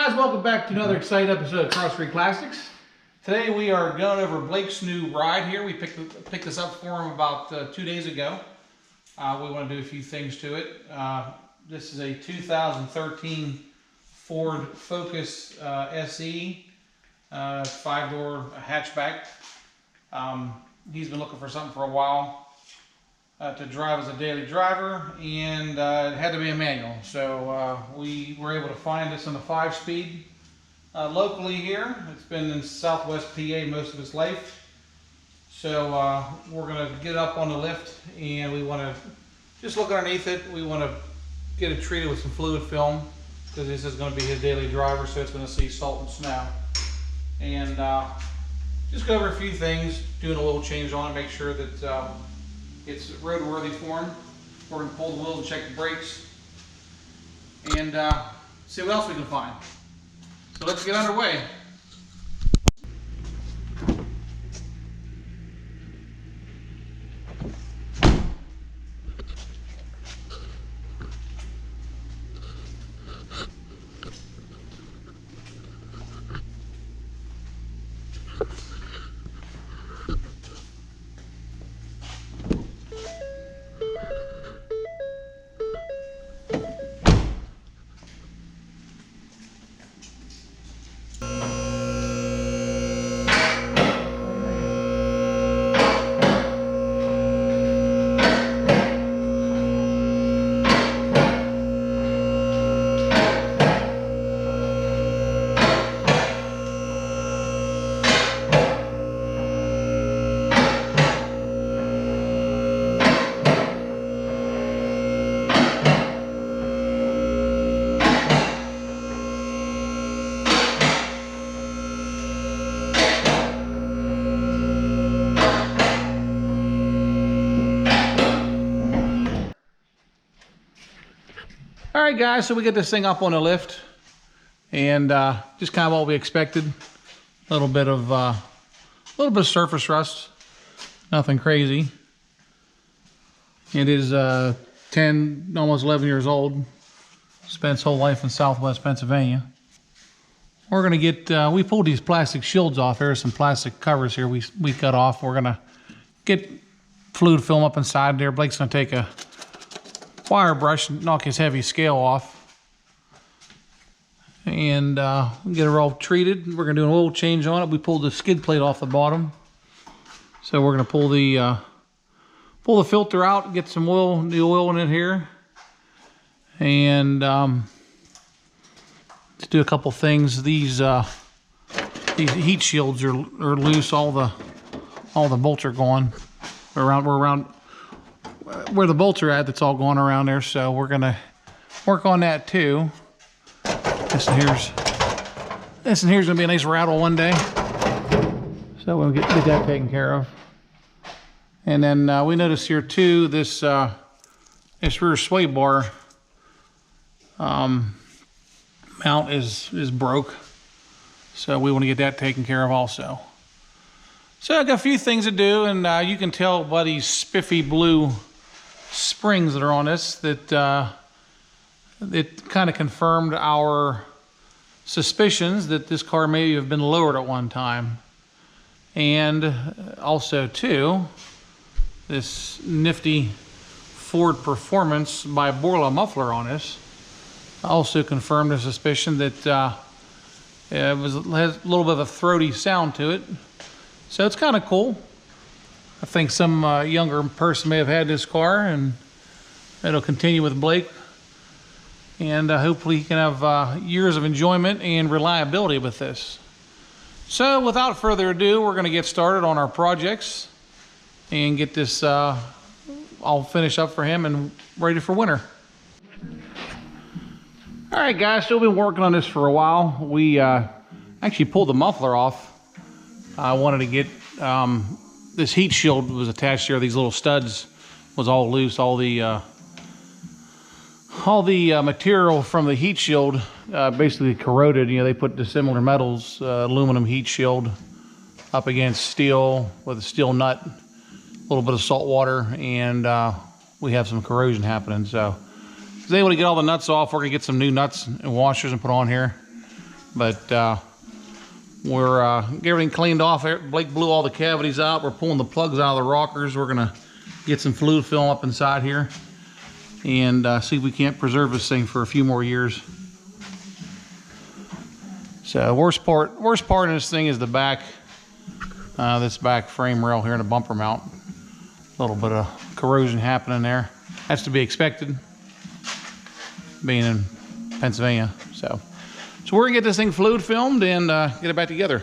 guys, welcome back to another exciting episode of Cross Street Classics. Today we are going over Blake's new ride here. We picked this up for him about 2 days ago. We want to do a few things to it. This is a 2013 Ford Focus SE, 5-door hatchback. He's been looking for something for a while to drive as a daily driver, and it had to be a manual. So we were able to find this in a 5-speed locally here. It's been in Southwest PA most of its life. So we're going to get it up on the lift, and we want to just look underneath it. We want to get it treated with some fluid film, because this is going to be his daily driver, so it's going to see salt and snow. And just go over a few things, doing a little change on it, make sure that it's roadworthy for him. We're going to pull the wheels and check the brakes, and see what else we can find. So let's get underway. All right, guys, so we get this thing up on the lift, and just kind of what we expected. A little bit of surface rust, nothing crazy. It is 10, almost 11 years old. Spent its whole life in Southwest Pennsylvania. We're gonna get, we pulled these plastic shields off. There's some plastic covers here we cut off. We're gonna get fluid film up inside there. Blake's gonna take a wire brush and knock his heavy scale off, and get it all treated. We're gonna do an oil change on it. We pulled the skid plate off the bottom, so we're gonna pull the filter out, get some oil, new oil in it here, and let's do a couple things. These heat shields are loose. All the bolts are gone. We're around where the bolts are at, that's all going around there, so we're gonna work on that too. This in here's gonna be a nice rattle one day, so we'll get that taken care of. And then we notice here too, this rear sway bar mount is broke, so we want to get that taken care of also. So I got a few things to do, and you can tell by these spiffy blue springs that are on this that it kind of confirmed our suspicions that this car may have been lowered at one time. And also too, this nifty Ford Performance by Borla muffler on this also confirmed the suspicion that it has a little bit of a throaty sound to it. So it's kind of cool. I think some younger person may have had this car, and it'll continue with Blake. And hopefully he can have years of enjoyment and reliability with this. So without further ado, we're going to get started on our projects and get this all finished up for him and ready for winter. All right, guys, so we've been working on this for a while. We actually pulled the muffler off. I wanted to get this heat shield was attached here. These little studs was all loose. All the material from the heat shield basically corroded. You know, they put dissimilar metals, aluminum heat shield up against steel with a steel nut, a little bit of salt water, and we have some corrosion happening. So I was able to get all the nuts off. We're gonna get some new nuts and washers and put on here. but we're getting everything cleaned off. Blake blew all the cavities out. We're pulling the plugs out of the rockers. We're gonna get some fluid film up inside here and see if we can't preserve this thing for a few more years. So worst part of this thing is the back, this back frame rail here in the bumper mount. A little bit of corrosion happening there. That's to be expected, being in Pennsylvania. So we're gonna get this thing fluid filmed and get it back together.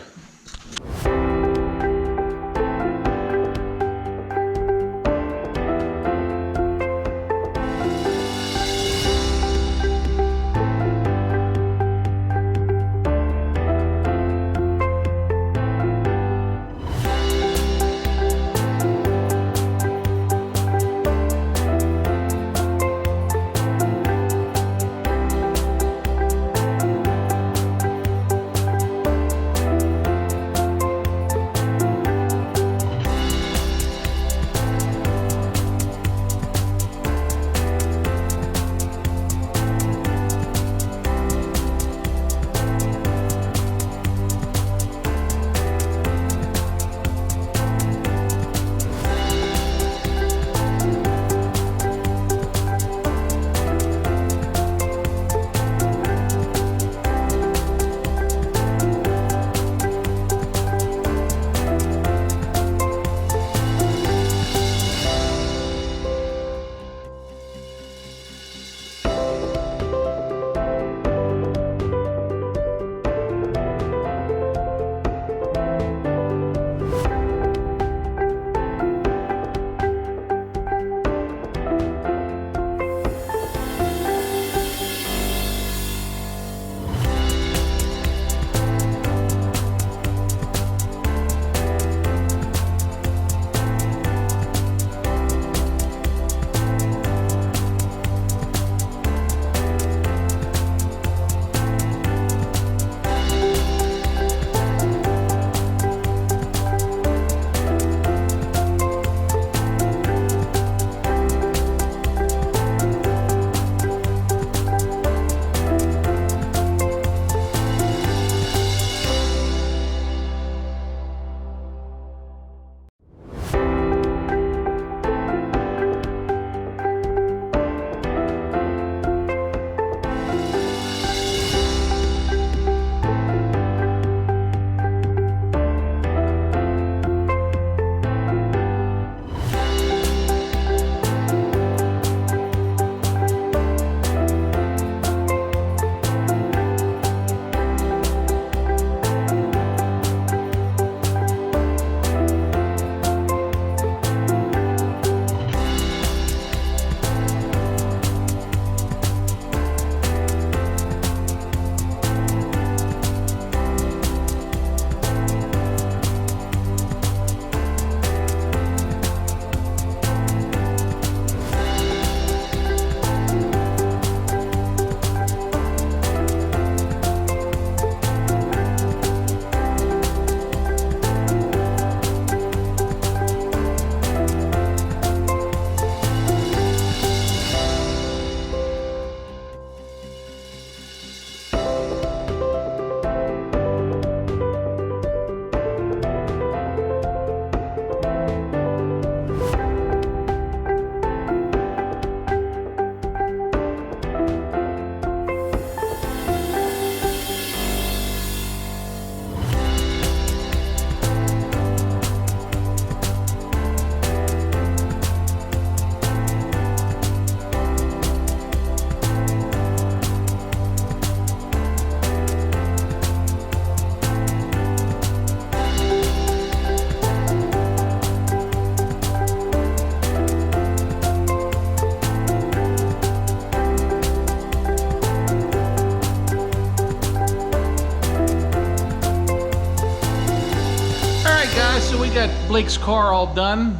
we got Blake's car all done.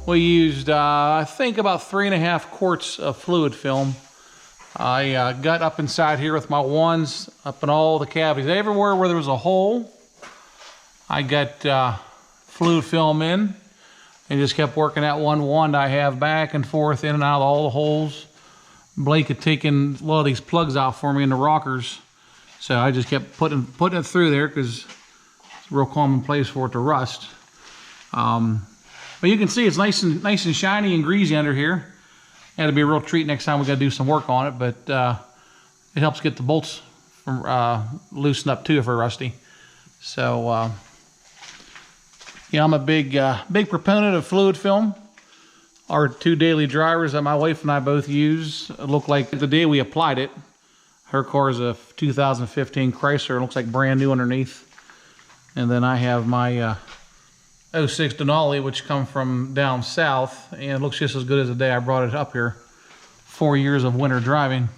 We used, I think, about 3.5 quarts of fluid film. I got up inside here with my wands, up in all the cavities. Everywhere where there was a hole, I got fluid film in and just kept working that one wand I have back and forth in and out of all the holes. Blake had taken a lot of these plugs out for me in the rockers So I just kept putting it through there because it's a real common place for it to rust. But you can see it's nice and shiny and greasy under here. It'll be a real treat next time we got to do some work on it, but it helps get the bolts from loosened up too if they're rusty. So yeah, I'm a big proponent of fluid film. Our 2 daily drivers that my wife and I both use look like the day we applied it. Her car is a 2015 Chrysler. It looks like brand new underneath. And then I have my 06 Denali, which come from down south, and it looks just as good as the day I brought it up here. 4 years of winter driving.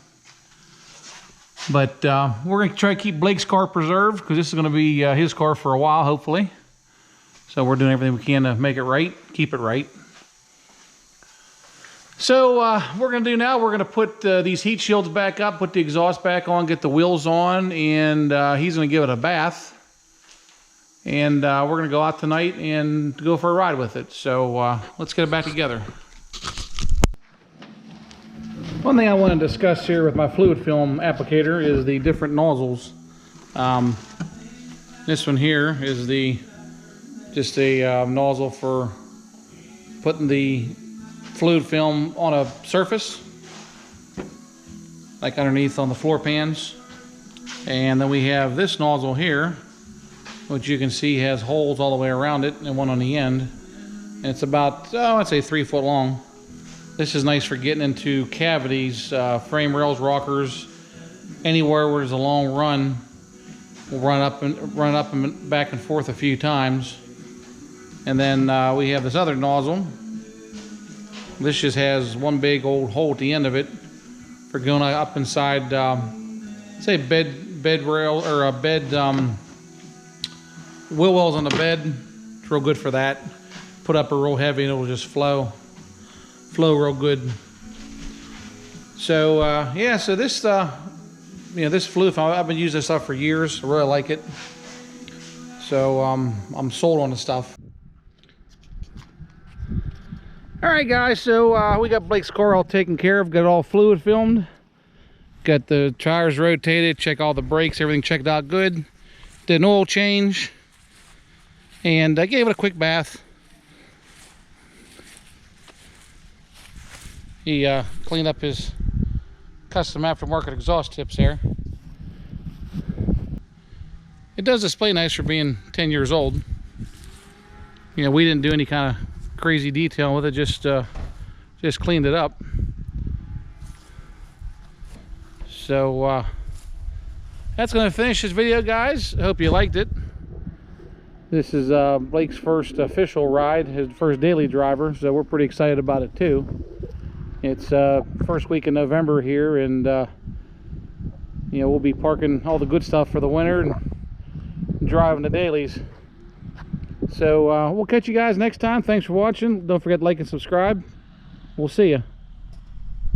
But we're going to try to keep Blake's car preserved because this is going to be his car for a while, hopefully. So we're doing everything we can to make it right, keep it right. So what we're going to do now, we're going to put these heat shields back up, put the exhaust back on, get the wheels on, and he's going to give it a bath. And we're going to go out tonight and go for a ride with it. So let's get it back together. One thing I want to discuss here with my fluid film applicator is the different nozzles. This one here is just a nozzle for putting the fluid film on a surface, like underneath on the floor pans. And then we have this nozzle here, which you can see has holes all the way around it and one on the end. And it's about, I'd say 3 foot long. This is nice for getting into cavities, frame rails, rockers, anywhere where there's a long run. We'll run up and back and forth a few times. And then we have this other nozzle. This just has one big old hole at the end of it for going up inside, say bed rail or a bed wheel wells on the bed. It's real good for that. Put up a real heavy and it'll just flow real good. So yeah, so this this fluid film, I've been using this stuff for years. I really like it. So I'm sold on the stuff. All right, guys, so we got Blake's car all taken care of, got it all fluid filmed, got the tires rotated, check all the brakes, everything checked out good, did an oil change, and I gave it a quick bath. He cleaned up his custom aftermarket exhaust tips there. It does display nice for being 10 years old. You know, we didn't do any kind of crazy detail with it, just cleaned it up. So that's going to finish this video, guys. I hope you liked it. This is Blake's first official ride, his first daily driver, so we're pretty excited about it too. It's first week in November here, and you know, we'll be parking all the good stuff for the winter and driving the dailies. So we'll catch you guys next time. Thanks for watching. Don't forget to like and subscribe. We'll see you.